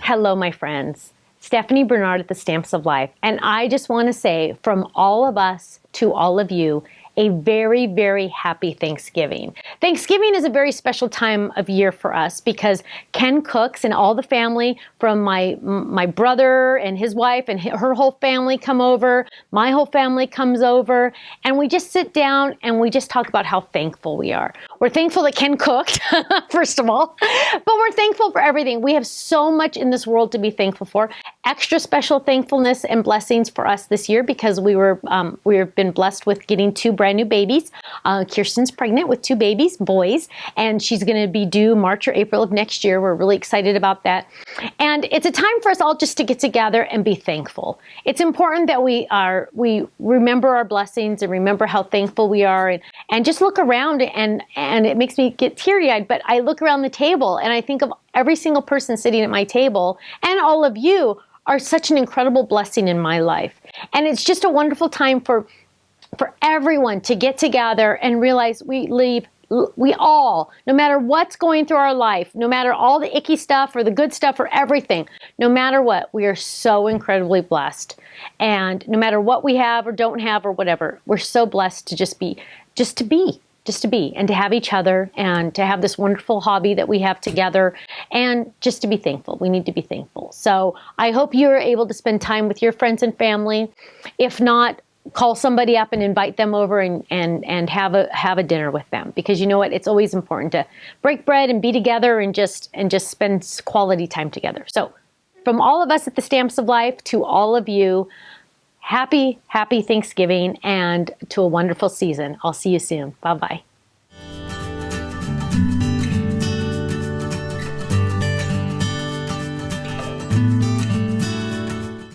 Hello, my friends. Stephanie Barnard at the Stamps of Life. And I just want to say from all of us to all of you, a very, very happy Thanksgiving. Thanksgiving is a very special time of year for us because Ken cooks and all the family from my brother and his wife and her whole family come over. My whole family comes over and we just sit down and we just talk about how thankful we are. We're thankful that Ken cooked, first of all, but we're thankful for everything. We have so much in this world to be thankful for. Extra special thankfulness and blessings for us this year because we've been blessed with getting two brand new babies. Kirsten's pregnant with two babies, boys, and she's going to be due March or April of next year. We're really excited about that. And it's a time for us all just to get together and be thankful. It's important that we remember our blessings and remember how thankful we are and just look around and it makes me get teary-eyed, but I look around the table and I think of every single person sitting at my table and all of you are such an incredible blessing in my life. And it's just a wonderful time for everyone to get together and realize we all, no matter what's going through our life, no matter all the icky stuff or the good stuff or everything, no matter what, we are so incredibly blessed. And no matter what we have or don't have or whatever, we're so blessed to just to be and to have each other and to have this wonderful hobby that we have together and just to be thankful. We need to be thankful. So I hope you're able to spend time with your friends and family. If not, call somebody up and invite them over and have a dinner with them, because you know what? It's always important to break bread and be together and just spend quality time together. So from all of us at the Stamps of Life to all of you, happy Thanksgiving and to a wonderful season. I'll see you soon. Bye-bye.